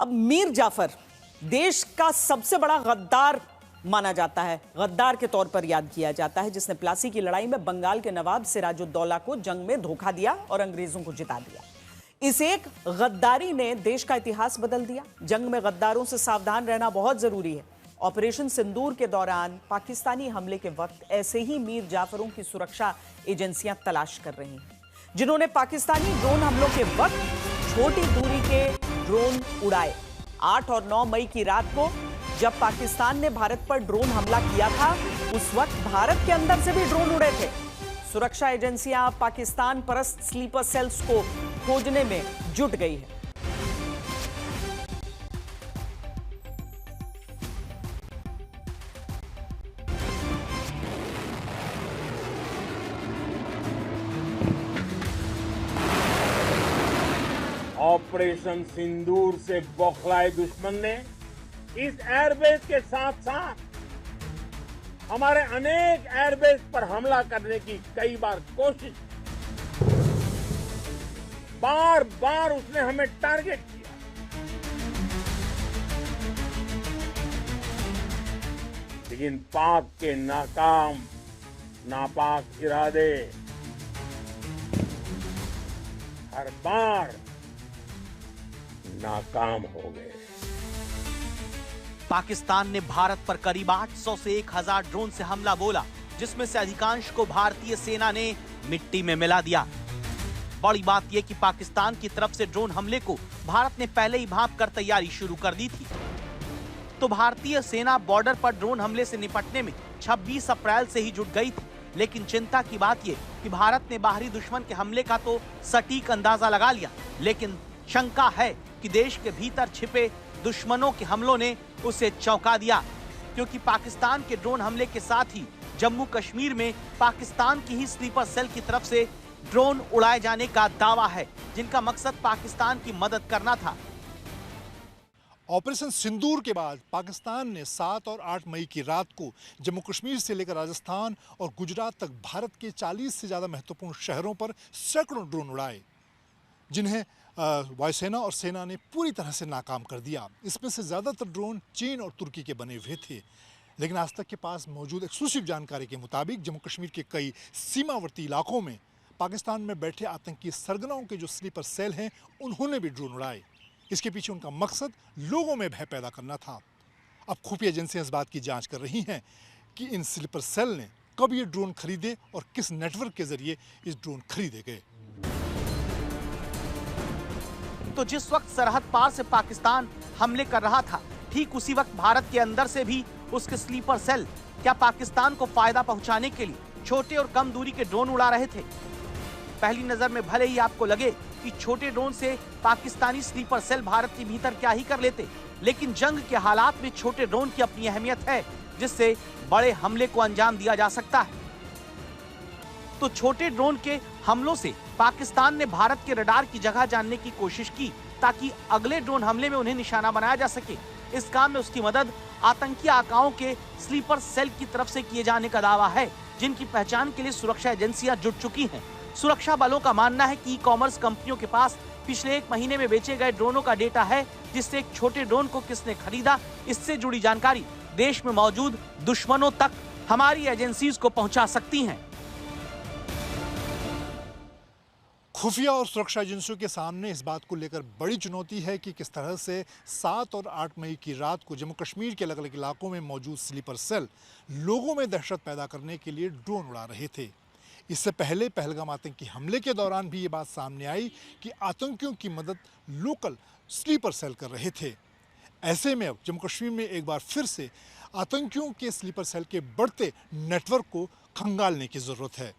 अब मीर जाफर देश का सबसे बड़ा गद्दार माना जाता है, गद्दार के तौर पर याद किया जाता है, जिसने प्लासी की लड़ाई में बंगाल के नवाब सिराजुद्दौला को जंग में धोखा दिया और अंग्रेजों को जिता दिया। इस एक गद्दारी ने देश का इतिहास बदल दिया। जंग में गद्दारों से सावधान रहना बहुत जरूरी है। ऑपरेशन सिंदूर के दौरान पाकिस्तानी हमले के वक्त ऐसे ही मीर जाफरों की सुरक्षा एजेंसियां तलाश कर रही हैं, जिन्होंने पाकिस्तानी ड्रोन हमलों के वक्त छोटी दूरी के ड्रोन उड़ाए। 8 और 9 मई की रात को जब पाकिस्तान ने भारत पर ड्रोन हमला किया था, उस वक्त भारत के अंदर से भी ड्रोन उड़े थे। सुरक्षा एजेंसियां पाकिस्तान परस्त स्लीपर सेल्स को खोजने में जुट गई है। ऑपरेशन सिंदूर से बौखलाए दुश्मन ने इस एयरबेस के साथ साथ हमारे अनेक एयरबेस पर हमला करने की कई बार कोशिश, बार बार उसने हमें टारगेट किया। लेकिन पाक के नापाक इरादे हर बार नाकाम हो गए। पाकिस्तान ने भारत पर करीब 800 से 1000 ड्रोन से हमला बोला, जिसमें से अधिकांश को भारतीय सेना ने मिट्टी में मिला दिया। बड़ी बात यह कि पाकिस्तान की तरफ से ड्रोन हमले को भारत ने पहले ही भांप कर तैयारी शुरू कर दी थी। तो भारतीय सेना बॉर्डर पर ड्रोन हमले से निपटने में 26 अप्रैल से ही जुट गई थी। लेकिन चिंता की बात यह कि भारत ने बाहरी दुश्मन के हमले का तो सटीक अंदाजा लगा लिया, लेकिन शंका है कि देश के भीतर छिपे दुश्मनों के हमलों ने उसे चौंका दिया, क्योंकि पाकिस्तान के ड्रोन हमले के साथ ही जम्मू कश्मीर में पाकिस्तान की ही स्लीपर सेल की तरफ से ड्रोन उड़ाए जाने का दावा है, जिनका मकसद पाकिस्तान की मदद करना था। ऑपरेशन सिंदूर के बाद पाकिस्तान ने 7 और 8 मई की रात को जम्मू कश्मीर से लेकर राजस्थान और गुजरात तक भारत के 40 से ज़्यादा महत्वपूर्ण शहरों पर सैकड़ों ड्रोन उड़ाए, जिन्हें वायुसेना और सेना ने पूरी तरह से नाकाम कर दिया। इसमें से ज़्यादातर ड्रोन चीन और तुर्की के बने हुए थे। लेकिन आज तक के पास मौजूद एक्सक्लूसिव जानकारी के मुताबिक जम्मू कश्मीर के कई सीमावर्ती इलाकों में पाकिस्तान में बैठे आतंकी सरगनाओं के जो स्लीपर सेल हैं, उन्होंने भी ड्रोन उड़ाए। इसके पीछे उनका मकसद लोगों में भय पैदा करना था। अब खुफिया एजेंसियां इस बात की जांच कर रही हैं कि इन स्लीपर सेल ने कब ये ड्रोन खरीदे और किस नेटवर्क के जरिए इस ड्रोन खरीदे गए। तो जिस वक्त सरहद पार से पाकिस्तान हमले कर रहा था, ठीक उसी वक्त भारत के अंदर से भी उसके स्लीपर सेल क्या पाकिस्तान को फायदा पहुंचाने के लिए छोटे और कम दूरी के ड्रोन उड़ा रहे थे। पहली नजर में भले ही आपको लगे कि छोटे ड्रोन से पाकिस्तानी स्लीपर सेल भारत के भीतर क्या ही कर लेते, लेकिन जंग के हालात में छोटे ड्रोन की अपनी अहमियत है, जिससे बड़े हमले को अंजाम दिया जा सकता है। तो छोटे ड्रोन के हमलों से पाकिस्तान ने भारत के रडार की जगह जानने की कोशिश की, ताकि अगले ड्रोन हमले में उन्हें निशाना बनाया जा सके। इस काम में उसकी मदद आतंकी आकाओं के स्लीपर सेल की तरफ से किए जाने का दावा है, जिनकी पहचान के लिए सुरक्षा एजेंसियां जुट चुकी हैं। सुरक्षा बलों का मानना है कि ई-कॉमर्स कंपनियों के पास पिछले 1 महीने में बेचे गए ड्रोनों का डेटा है, जिससे एक छोटे ड्रोन को किसने खरीदा, इससे जुड़ी जानकारी देश में मौजूद दुश्मनों तक हमारी एजेंसीज को पहुंचा सकती हैं। खुफिया और सुरक्षा एजेंसियों के सामने इस बात को लेकर बड़ी चुनौती है कि किस तरह से 7 और 8 मई की रात को जम्मू कश्मीर के अलग अलग इलाकों में मौजूद स्लीपर सेल लोगों में दहशत पैदा करने के लिए ड्रोन उड़ा रहे थे। इससे पहले पहलगाम आतंकी हमले के दौरान भी ये बात सामने आई कि आतंकियों की मदद लोकल स्लीपर सेल कर रहे थे। ऐसे में अब जम्मू कश्मीर में एक बार फिर से आतंकियों के स्लीपर सेल के बढ़ते नेटवर्क को खंगालने की ज़रूरत है।